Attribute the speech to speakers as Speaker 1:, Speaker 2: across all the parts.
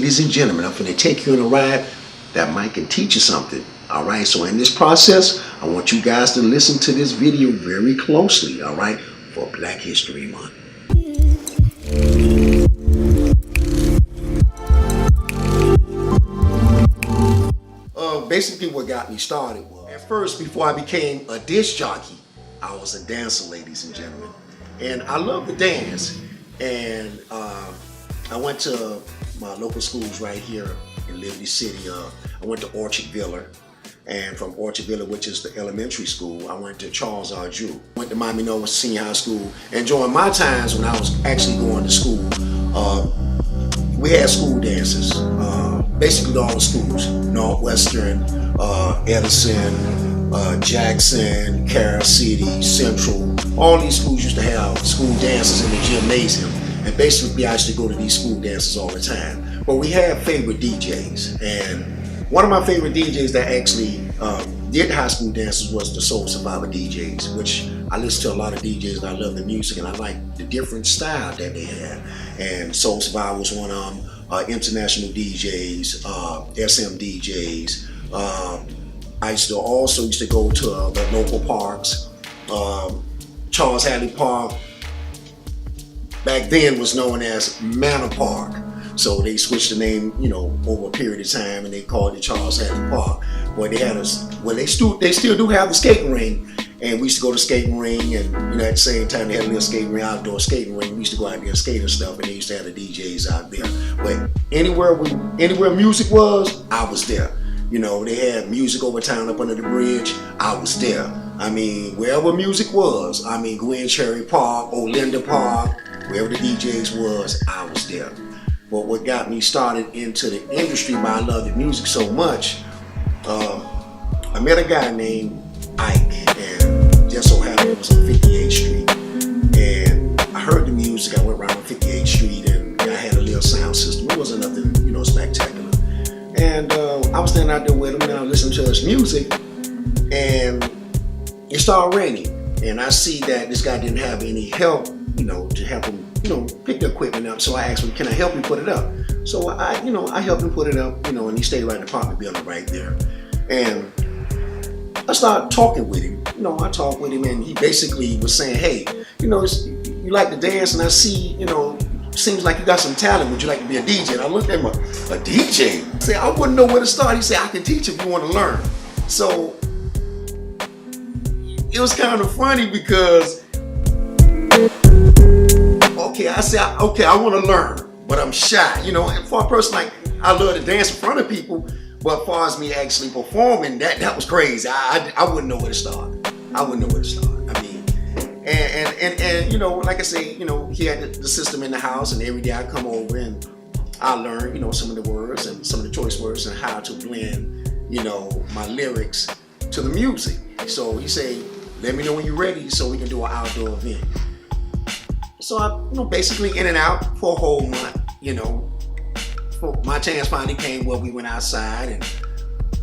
Speaker 1: Ladies and gentlemen, I'm going to take you on a ride that might can teach you something. All right, so in this process, I want you guys to listen to this video very closely, all right, for Black History Month. Basically what got me started was, at first, before I became a disc jockey, I was a dancer, ladies and gentlemen. And I love to dance. And I went to my local schools right here in Liberty City. I went to Orchard Villa. And from Orchard Villa, which is the elementary school, I went to Charles R. Drew. Went to Miami North Senior High School. And during my times when I was actually going to school, we had school dances. Basically all the schools, Northwestern, Edison, Jackson, Carol City, Central. All these schools used to have school dances in the gymnasium. And basically I used to go to these school dances all the time. But we had favorite DJs. And one of my favorite DJs that actually did high school dances was the Soul Survivor DJs, which I listen to a lot of DJs and I love the music and I like the different style that they had. And Soul Survivor was one of them. International DJs, SM DJs. I also used to go to the local parks. Charles Hadley Park back then was known as Manor Park. So they switched the name, over a period of time, and they called it Charles Hadley Park. Boy, they had they still do have the skating ring, and we used to go to the skating ring, and at the same time they had a little skating ring, outdoor skating ring. We used to go out there and skate and stuff, and they used to have the DJs out there. But anywhere music was, I was there. They had music over town up under the bridge, I was there. I mean, wherever music was, Gwen Cherry Park, Olinda Park, wherever the DJs was, I was there. But what got me started into the industry, I love the music so much, I met a guy named Ike, and just so happened it was on 58th Street. And I heard the music, I went around on 58th Street, and I had a little sound system. It wasn't nothing, spectacular. And I was standing out there with him, and I was listening to his music, and it started raining. And I see that this guy didn't have any help, to help him, pick the equipment up. So I asked him, can I help you put it up? So I helped him put it up, and he stayed right in the apartment building right there. And I started talking with him. I talked with him, and he basically was saying, hey, you like to dance, and I see, seems like you got some talent. Would you like to be a DJ? And I looked at him, a DJ? I said, I wouldn't know where to start. He said, I can teach if you want to learn. So it was kind of funny because, I want to learn, but I'm shy. And for a person like, I love to dance in front of people, but as far as me actually performing, that was crazy. I wouldn't know where to start. And like I say, he had the system in the house, and every day I come over and I learn, some of the words and some of the choice words and how to blend, my lyrics to the music. So he said, let me know when you're ready so we can do an outdoor event. So I, basically in and out for a whole month, My chance finally came where we went outside, and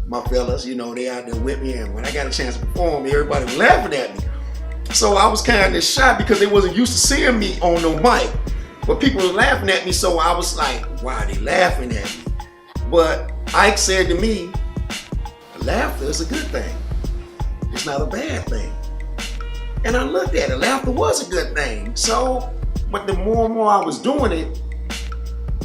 Speaker 1: my fellas, they out there with me, and when I got a chance to perform, everybody was laughing at me. So I was kind of shy because they wasn't used to seeing me on no mic. But people were laughing at me, so I was like, why are they laughing at me? But Ike said to me, laughter is a good thing. It's not a bad thing. And I looked at it, laughter was a good thing. So, but the more and more I was doing it,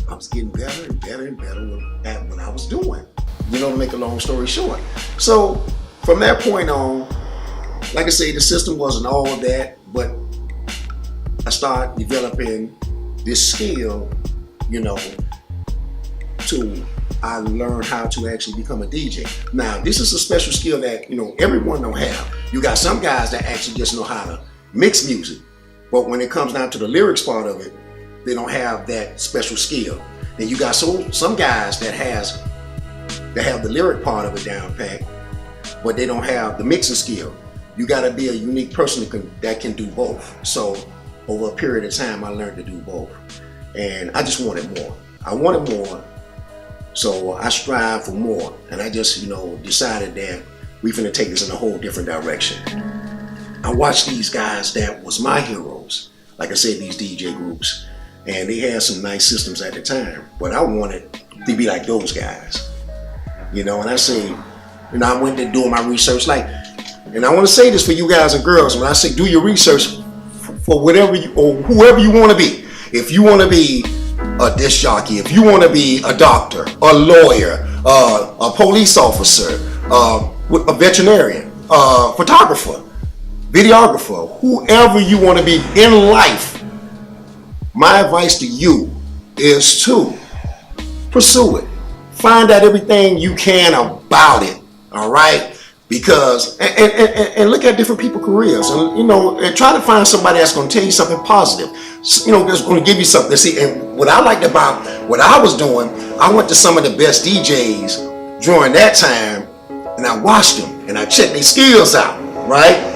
Speaker 1: I was getting better and better and better at what I was doing. To make a long story short. So, from that point on, like I say, the system wasn't all of that, but I started developing this skill, I learned how to actually become a DJ. Now, this is a special skill that, everyone don't have. You got some guys that actually just know how to mix music, but when it comes down to the lyrics part of it, they don't have that special skill. And you got some guys that have the lyric part of it down pat, but they don't have the mixing skill. You got to be a unique person that can do both. So over a period of time, I learned to do both. And I just wanted more. I wanted more. So I strive for more. And I just, decided that we finna take this in a whole different direction. I watched these guys that was my heroes. Like I said, these DJ groups. And they had some nice systems at the time. But I wanted to be like those guys. You know, and I say, I went to doing my research, like, and I want to say this for you guys and girls, when I say do your research for whatever you, or whoever you want to be. If you want to be a disc jockey, if you want to be a doctor, a lawyer, a police officer, a veterinarian, photographer, videographer, whoever you want to be in life, my advice to you is to pursue it. Find out everything you can about it, all right? Because, and look at different people's careers, and and try to find somebody that's going to tell you something positive, that's going to give you something. See, and what I liked about what I was doing, I went to some of the best DJs during that time, and I watched them, and I checked their skills out, right?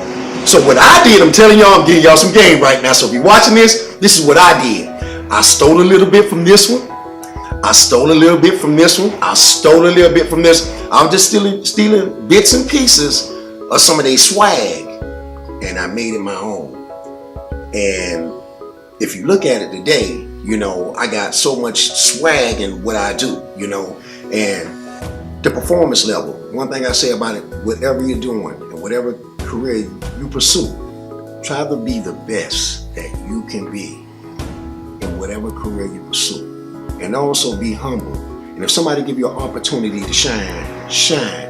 Speaker 1: So what I did, I'm telling y'all, I'm giving y'all some game right now. So if you're watching this is what I did. I stole a little bit from this one. I stole a little bit from this one. I stole a little bit from this. I'm just stealing bits and pieces of some of their swag, and I made it my own. And if you look at it today, I got so much swag in what I do, and the performance level. One thing I say about it, whatever you're doing and whatever career you pursue, try to be the best that you can be in whatever career you pursue. And also be humble. And if somebody give you an opportunity to shine, shine.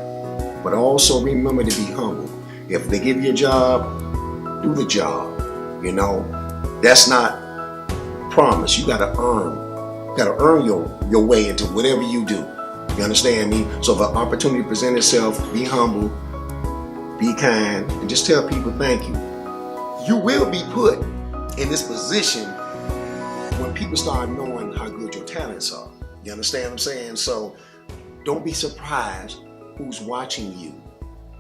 Speaker 1: But also remember to be humble. If they give you a job, do the job. That's not promise. You gotta earn your way into whatever you do. You understand me? So if an opportunity presents itself, be humble, be kind, and just tell people thank you. You will be put in this position when people start knowing how good your talents are. You understand what I'm saying? So don't be surprised who's watching you.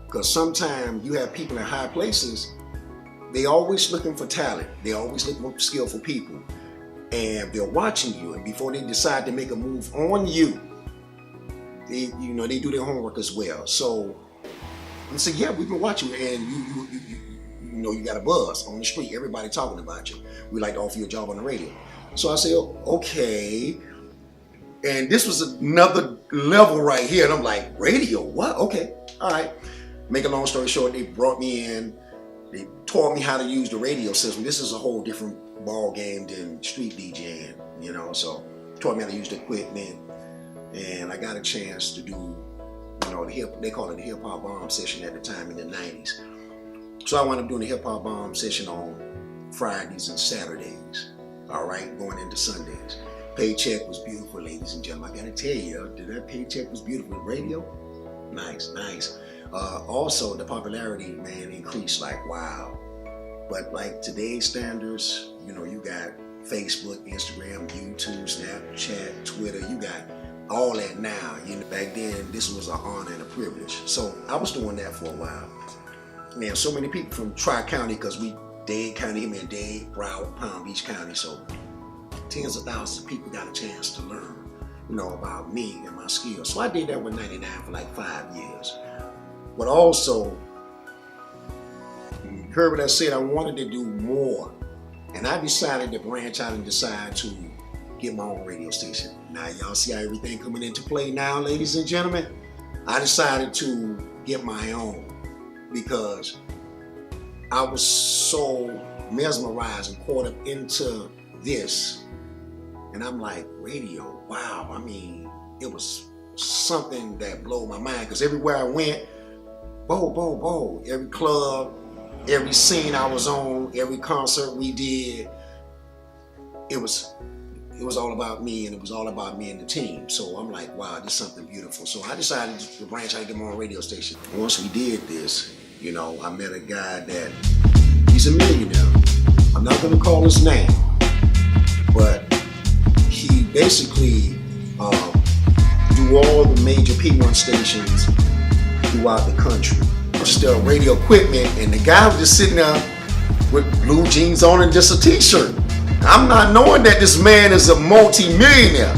Speaker 1: Because sometimes you have people in high places, they always looking for talent. They always looking for skillful people. And they're watching you. And before they decide to make a move on you, they do their homework as well. So I say, yeah, we've been watching you, and you got a buzz on the street. Everybody talking about you. We like to offer you a job on the radio. So I say, okay. And this was another level right here. And I'm like, radio? What? Okay. All right. Make a long story short, they brought me in. They taught me how to use the radio system. This is a whole different ball game than street DJing, So taught me how to use the equipment. And I got a chance to do, they call it the hip hop bomb session at the time in the 90s. So I wound up doing the hip hop bomb session on Fridays and Saturdays. All right, going into Sundays. Paycheck was beautiful, ladies and gentlemen. I gotta tell you, that paycheck was beautiful. Radio, nice. Also, the popularity, man, increased like wow. But like today's standards, you got Facebook, Instagram, YouTube, Snapchat, Twitter. You got all that now. Back then, this was an honor and a privilege. So I was doing that for a while. Man, so many people from Tri-County, because Dade County, Dade, Broward, Palm Beach County. So tens of thousands of people got a chance to learn, about me and my skills. So I did that with 99 for like 5 years. But also, you heard what I said, I wanted to do more. And I decided to branch out and decide to get my own radio station. Now y'all see how everything coming into play now, ladies and gentlemen? I decided to get my own because I was so mesmerized and caught up into this. And I'm like, radio, wow. I mean, it was something that blew my mind because everywhere I went, bo. Every club, every scene I was on, every concert we did, it was all about me, and it was all about me and the team. So I'm like, wow, this is something beautiful. So I decided to branch out and get my own radio station. Once we did this, I met a guy that, he's a millionaire. I'm not gonna call his name, but he basically do all the major P1 stations throughout the country. Just radio equipment, and the guy was just sitting there with blue jeans on and just a t-shirt. I'm not knowing that this man is a multi-millionaire.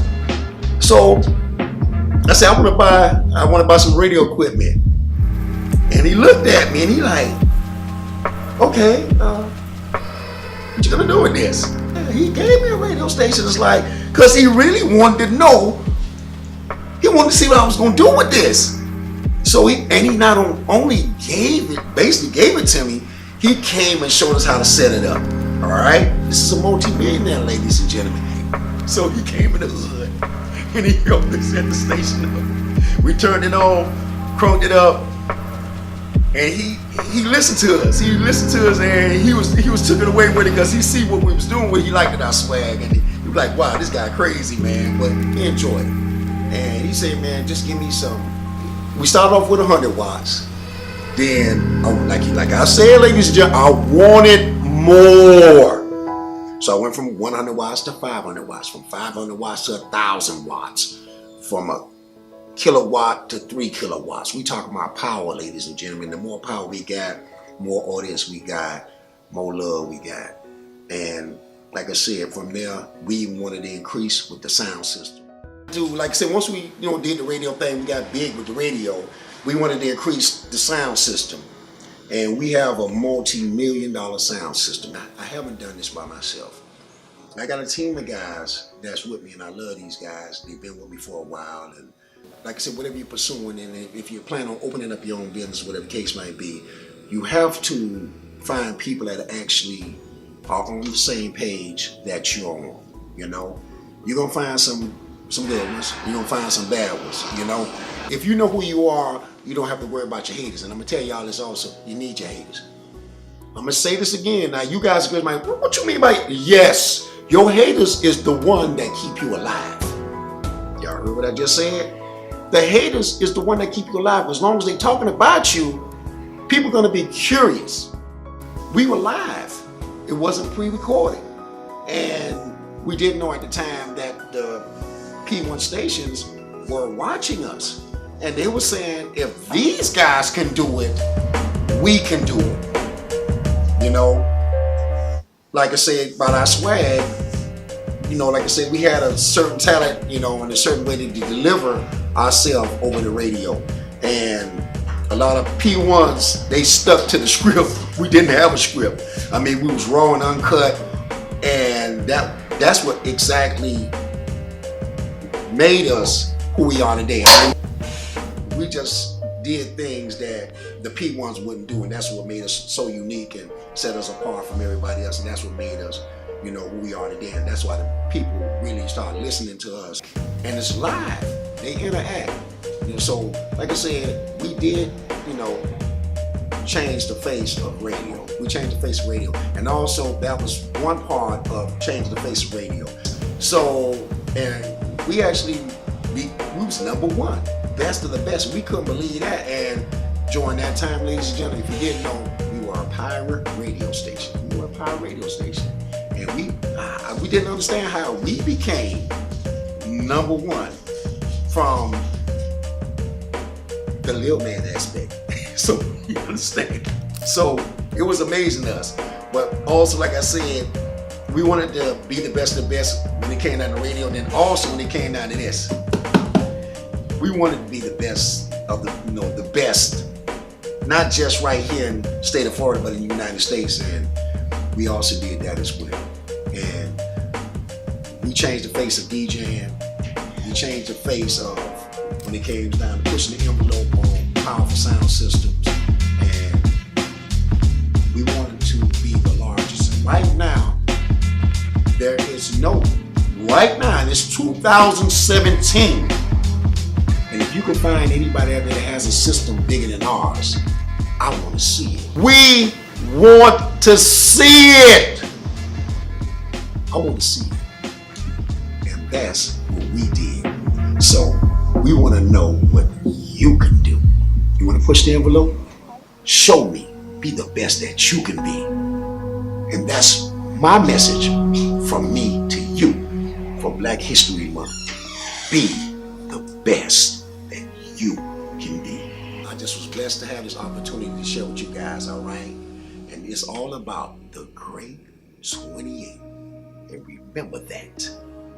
Speaker 1: So I said, I want to buy some radio equipment. And he looked at me and he like, okay, what you gonna do with this? He gave me a radio station. It's like, cause he really wanted to know wanted to see what I was going to do with this. So he not only basically gave it to me, he came and showed us how to set it up. All right? This is a multi-millionaire, ladies and gentlemen. So he came in the hood and he helped us set the station up. We turned it on, cranked it up, and he listened to us. He listened to us, and he was took it away with it because he see what we was doing. He liked it, our swag, and he was like, "Wow, this guy crazy, man." But he enjoyed it, and he said, "Man, just give me some." We started off with 100 watts. Then, like I said, ladies and gentlemen, I wanted more. So I went from 100 watts to 500 watts, from 500 watts to 1,000 watts, from a kilowatt to 3 kilowatts. We talking about power, ladies and gentlemen. The more power we got, more audience we got, more love we got. And like I said, from there, we even wanted to increase with the sound system. Like I said, once we did the radio thing, we got big with the radio, we wanted to increase the sound system. And we have a multi-million-dollar sound system. I haven't done this by myself. I got a team of guys that's with me, and I love these guys. They've been with me for a while. And like I said, whatever you're pursuing, and if you plan on opening up your own business, whatever the case might be, you have to find people that actually are on the same page that you're on. You're gonna find some good ones. You're gonna find some bad ones. If you know who you are, you don't have to worry about your haters. And I'm gonna tell y'all this also: you need your haters. I'm gonna say this again. Now, you guys are like, what you mean by yes? Your haters is the one that keep you alive. Y'all heard what I just said? The haters is the one that keep you alive. As long as they talking about you, people gonna be curious. We were live. It wasn't pre-recorded. And we didn't know at the time that the P1 stations were watching us. And they were saying, if these guys can do it, we can do it. Like I said, about our swag, like I said, we had a certain talent, and a certain way to deliver ourselves over the radio. And a lot of P1s, they stuck to the script. We didn't have a script. I mean, we was raw and uncut, and that's what exactly made us who we are today. We just did things that the P1s wouldn't do, and that's what made us so unique and set us apart from everybody else, and that's what made us, who we are today. And that's why the people really started listening to us. And it's live. They interact. So, like I said, we did, change the face of radio. We changed the face of radio. And also, that was one part of changing the face of radio. So, and we actually, we was #1. Best of the best. We couldn't believe that. And during that time, ladies and gentlemen, if you didn't know, we were a pirate radio station. We were a pirate radio station. And we didn't understand how we became #1 from the little man aspect. So you understand. So it was amazing to us. But also, like I said, we wanted to be the best of the best when it came down to radio, and then also when it came down to this. We wanted to be the best of the best, not just right here in the state of Florida, but in the United States. And we also did that as well. And we changed the face of DJing. We changed the face of when it came down to pushing the envelope on powerful sound systems. And we wanted to be the largest. And right now, there is right now, and it's 2017. And if you can find anybody out there that has a system bigger than ours, I want to see it. We want to see it. I want to see it. And that's what we did. So we want to know what you can do. You want to push the envelope? Show me. Be the best that you can be. And that's my message from me to you for Black History Month. Be the best that you can be. I just was blessed to have this opportunity to share with you guys, all right? And it's all about the great 28. And remember that.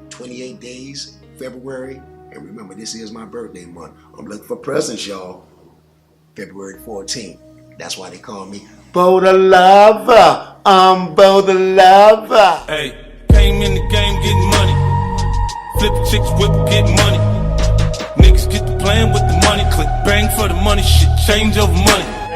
Speaker 1: 28 days, February. And remember, this is my birthday month. I'm looking for presents, y'all. February 14th. That's why they call me Bo the Lover. I'm Bo the Lover.
Speaker 2: Hey, came in the game getting money. Flip chicks, whip, get money. Niggas get for the money, shit change over money.